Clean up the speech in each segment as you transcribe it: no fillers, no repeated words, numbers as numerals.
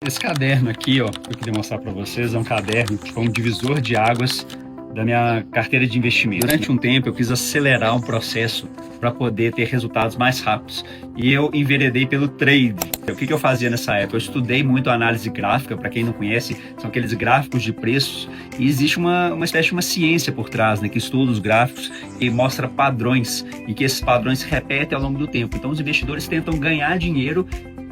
Esse caderno aqui, ó, que eu queria mostrar para vocês, é um caderno que foi um divisor de águas da minha carteira de investimento. Durante um tempo eu quis acelerar um processo para poder ter resultados mais rápidos e eu enveredei pelo trade. O que eu fazia nessa época? Eu estudei muito a análise gráfica. Para quem não conhece, são aqueles gráficos de preços, e existe uma espécie de uma ciência por trás, né, que estuda os gráficos e mostra padrões, e que esses padrões se repetem ao longo do tempo. Então os investidores tentam ganhar dinheiro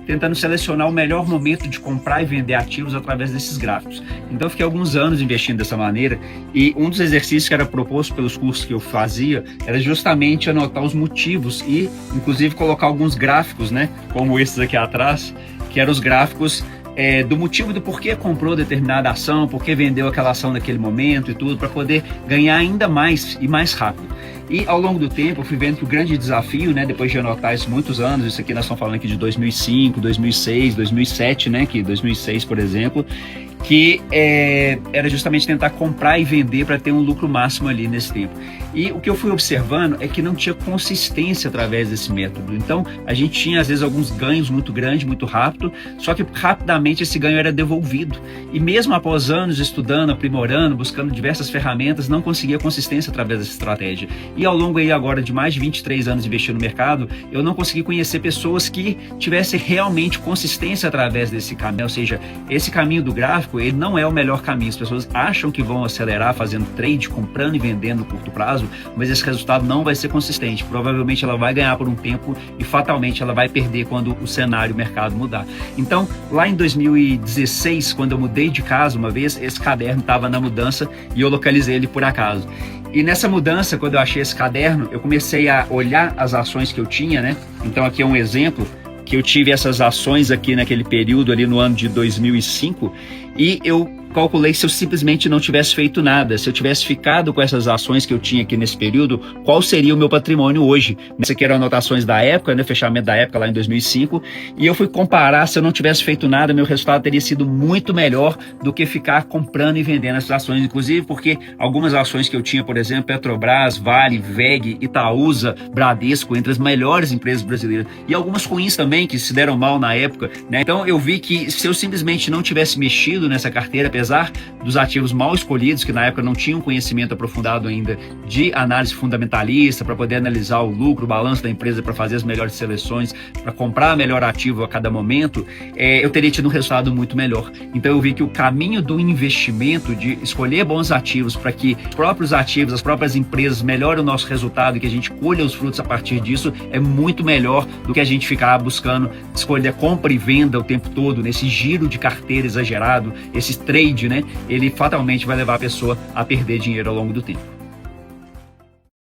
tentando selecionar o melhor momento de comprar e vender ativos através desses gráficos. Então eu fiquei alguns anos investindo dessa maneira, e um dos exercícios que era proposto pelos cursos que eu fazia era justamente anotar os motivos e inclusive colocar alguns gráficos, né, como esses aqui atrás, que eram os gráficos do motivo do porquê comprou determinada ação, porquê vendeu aquela ação naquele momento e tudo, para poder ganhar ainda mais e mais rápido. E ao longo do tempo eu fui vendo que o grande desafio, né, depois de anotar isso muitos anos, isso aqui nós estamos falando aqui de 2005, 2006, 2007, né, que 2006, por exemplo, que era justamente tentar comprar e vender para ter um lucro máximo ali nesse tempo. E o que eu fui observando é que não tinha consistência através desse método. Então a gente tinha às vezes alguns ganhos muito grandes, muito rápido, só que rapidamente esse ganho era devolvido. E mesmo após anos estudando, aprimorando, buscando diversas ferramentas, não conseguia consistência através dessa estratégia. E ao longo aí agora de mais de 23 anos investindo no mercado, eu não consegui conhecer pessoas que tivessem realmente consistência através desse caminho. Ou seja, esse caminho do gráfico, ele não é o melhor caminho. As pessoas acham que vão acelerar fazendo trade, comprando e vendendo no curto prazo, mas esse resultado não vai ser consistente. Provavelmente ela vai ganhar por um tempo e fatalmente ela vai perder quando o cenário, o mercado mudar. Então, lá em 2016, quando eu mudei de casa uma vez, esse caderno estava na mudança e eu localizei ele por acaso. E nessa mudança, quando eu achei esse caderno, eu comecei a olhar as ações que eu tinha, né? Então aqui é um exemplo que eu tive essas ações aqui naquele período ali no ano de 2005, e eu calculei se eu simplesmente não tivesse feito nada, se eu tivesse ficado com essas ações que eu tinha aqui nesse período, qual seria o meu patrimônio hoje? Essas aqui eram anotações da época, né, fechamento da época lá em 2005, e eu fui comparar, se eu não tivesse feito nada, meu resultado teria sido muito melhor do que ficar comprando e vendendo essas ações, inclusive porque algumas ações que eu tinha, por exemplo, Petrobras, Vale, VEG, Itaúsa, Bradesco, entre as melhores empresas brasileiras, e algumas ruins também que se deram mal na época, né? Então eu vi que se eu simplesmente não tivesse mexido nessa carteira, apesar dos ativos mal escolhidos, que na época não tinham conhecimento aprofundado ainda de análise fundamentalista, para poder analisar o lucro, o balanço da empresa, para fazer as melhores seleções, para comprar melhor ativo a cada momento, eu teria tido um resultado muito melhor. Então eu vi que o caminho do investimento, de escolher bons ativos para que os próprios ativos, as próprias empresas melhorem o nosso resultado e que a gente colha os frutos a partir disso, é muito melhor do que a gente ficar buscando escolher compra e venda o tempo todo, nesse giro de carteira exagerado, esse trade, né? Ele fatalmente vai levar a pessoa a perder dinheiro ao longo do tempo.